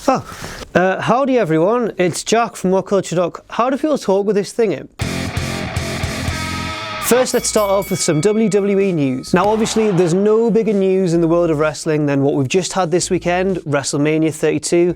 Howdy everyone, it's Jack from WhatCulture. How do people talk with this thing in? First, let's start off with some WWE news. Now obviously there's no bigger news in the world of wrestling than what we've just had this weekend, WrestleMania 32.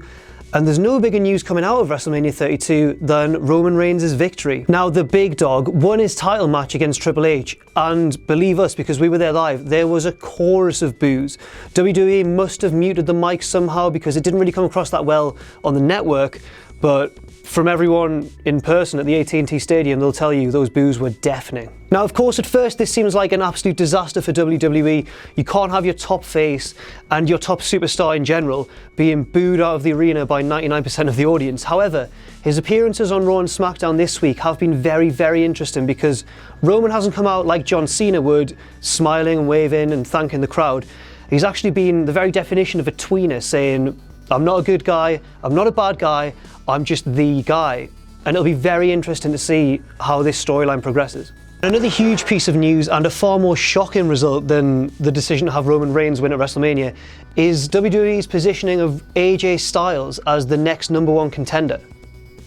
And there's no bigger news coming out of WrestleMania 32 than Roman Reigns' victory. Now the big dog won his title match against Triple H, and believe us, because we were there live, there was a chorus of boos. WWE must have muted the mic somehow because it didn't really come across that well on the network, but from everyone in person at the AT&T Stadium, they'll tell you those boos were deafening. Now, of course, at first this seems like an absolute disaster for WWE. You can't have your top face and your top superstar in general being booed out of the arena by 99% of the audience. However, his appearances on Raw and SmackDown this week have been very, very interesting because Roman hasn't come out like John Cena would, smiling and waving and thanking the crowd. He's actually been the very definition of a tweener, saying, "I'm not a good guy, I'm not a bad guy, I'm just the guy." And it'll be very interesting to see how this storyline progresses. Another huge piece of news, and a far more shocking result than the decision to have Roman Reigns win at WrestleMania, is WWE's positioning of AJ Styles as the next #1 contender.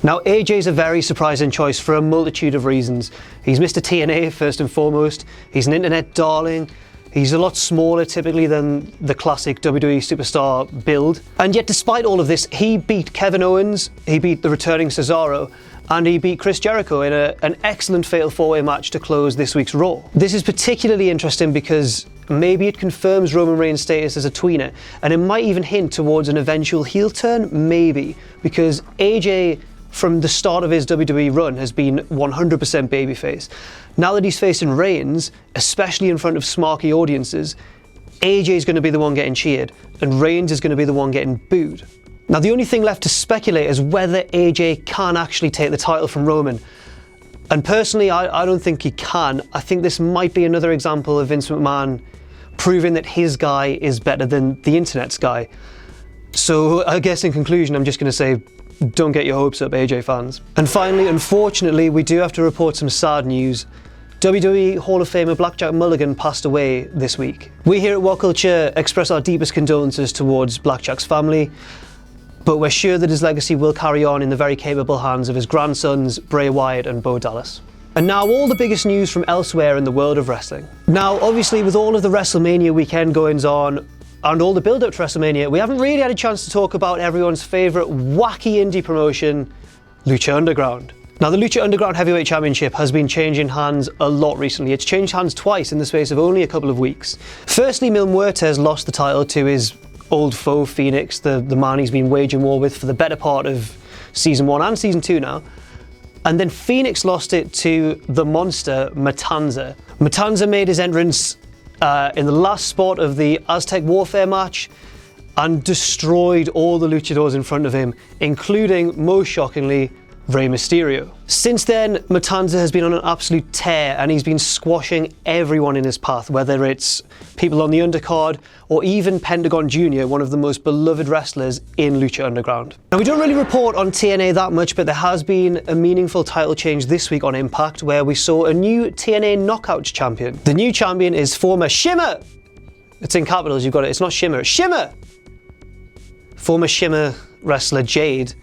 Now AJ's a very surprising choice for a multitude of reasons. He's Mr. TNA first and foremost, he's an internet darling, he's a lot smaller typically than the classic WWE superstar build. And yet despite all of this, he beat Kevin Owens, he beat the returning Cesaro, and he beat Chris Jericho in an excellent Fatal 4-Way match to close this week's Raw. This is particularly interesting because maybe it confirms Roman Reigns' status as a tweener, and it might even hint towards an eventual heel turn, maybe, because AJ from the start of his WWE run has been 100% babyface. Now that he's facing Reigns, especially in front of smarky audiences, AJ's going to be the one getting cheered, and Reigns is going to be the one getting booed. Now the only thing left to speculate is whether AJ can actually take the title from Roman. And personally, I don't think he can. I think this might be another example of Vince McMahon proving that his guy is better than the internet's guy. So I guess in conclusion, I'm just going to say, don't get your hopes up, AJ fans. And finally, unfortunately, we do have to report some sad news. WWE Hall of Famer Blackjack Mulligan passed away this week. We here at WhatCulture express our deepest condolences towards Blackjack's family, but we're sure that his legacy will carry on in the very capable hands of his grandsons, Bray Wyatt and Bo Dallas. And now all the biggest news from elsewhere in the world of wrestling. Now, obviously, with all of the WrestleMania weekend goings on, and all the build-up to WrestleMania, we haven't really had a chance to talk about everyone's favourite wacky indie promotion, Lucha Underground. Now the Lucha Underground Heavyweight Championship has been changing hands a lot recently. It's changed hands twice in the space of only a couple of weeks. Firstly, Mil Muertes lost the title to his old foe, Phoenix, the man he's been waging war with for the better part of Season 1 and Season 2 now. And then Phoenix lost it to the monster, Matanza. Matanza made his entrance in the last spot of the Aztec Warfare match and destroyed all the luchadors in front of him, including, most shockingly, Rey Mysterio. Since then, Matanza has been on an absolute tear and he's been squashing everyone in his path, whether it's people on the undercard or even Pentagon Jr., one of the most beloved wrestlers in Lucha Underground. Now, we don't really report on TNA that much, but there has been a meaningful title change this week on Impact where we saw a new TNA Knockouts champion. The new champion is former Shimmer! It's in capitals, you've got it, it's not Shimmer, it's Shimmer! Former Shimmer wrestler Jade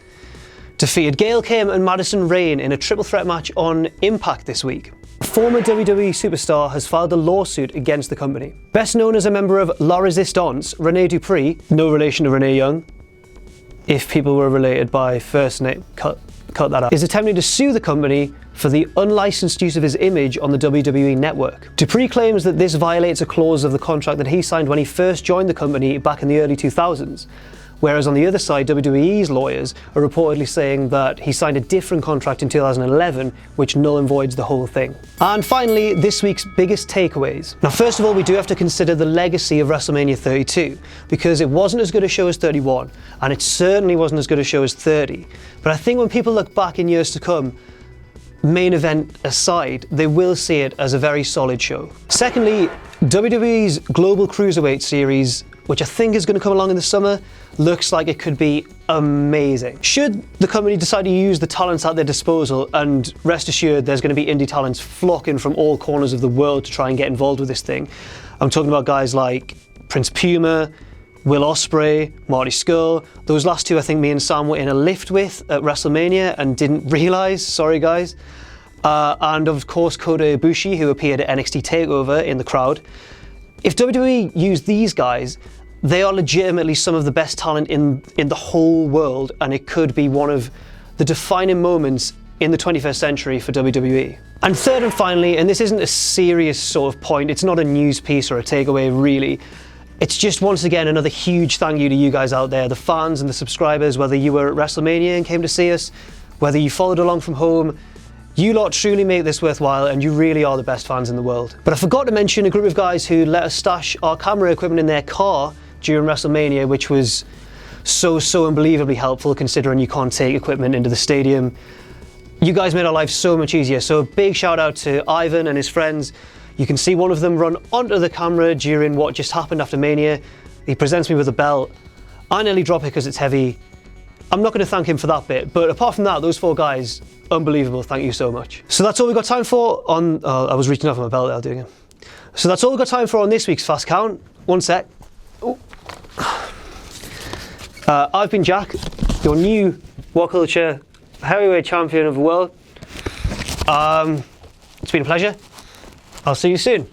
defeated Gail Kim and Madison Rayne in a triple threat match on Impact this week. Former WWE superstar has filed a lawsuit against the company. Best known as a member of La Resistance, Rene Dupree, no relation to Renee Young, if people were related by first name, cut that out, is attempting to sue the company for the unlicensed use of his image on the WWE network. Dupree claims that this violates a clause of the contract that he signed when he first joined the company back in the early 2000s. Whereas on the other side, WWE's lawyers are reportedly saying that he signed a different contract in 2011, which null and voids the whole thing. And finally, this week's biggest takeaways. Now, first of all, we do have to consider the legacy of WrestleMania 32, because it wasn't as good a show as 31, and it certainly wasn't as good a show as 30. But I think when people look back in years to come, main event aside, they will see it as a very solid show. Secondly, WWE's Global Cruiserweight series, which I think is going to come along in the summer, looks like it could be amazing. Should the company decide to use the talents at their disposal, and rest assured there's going to be indie talents flocking from all corners of the world to try and get involved with this thing. I'm talking about guys like Prince Puma, Will Ospreay, Marty Scurll. Those last two I think me and Sam were in a lift with at WrestleMania and didn't realise, sorry guys. And of course Kota Ibushi, who appeared at NXT TakeOver in the crowd. If WWE used these guys, they are legitimately some of the best talent in the whole world, and it could be one of the defining moments in the 21st century for WWE. And third and finally, and this isn't a serious sort of point, it's not a news piece or a takeaway really, it's just once again another huge thank you to you guys out there, the fans and the subscribers, whether you were at WrestleMania and came to see us, whether you followed along from home. You lot truly make this worthwhile, and you really are the best fans in the world. But I forgot to mention a group of guys who let us stash our camera equipment in their car during WrestleMania, which was so unbelievably helpful considering you can't take equipment into the stadium. You guys made our life so much easier, so a big shout out to Ivan and his friends. You can see one of them run onto the camera during what just happened after Mania. He presents me with a belt. I nearly drop it because it's heavy. I'm not going to thank him for that bit, but apart from that, those four guys, unbelievable, thank you so much. So that's all we've got time for on, I was reaching out for my belt there doing it. So that's all we've got time for on this week's Fast Count. One sec. I've been Jack, your new WhatCulture heavyweight champion of the world. It's been a pleasure. I'll see you soon.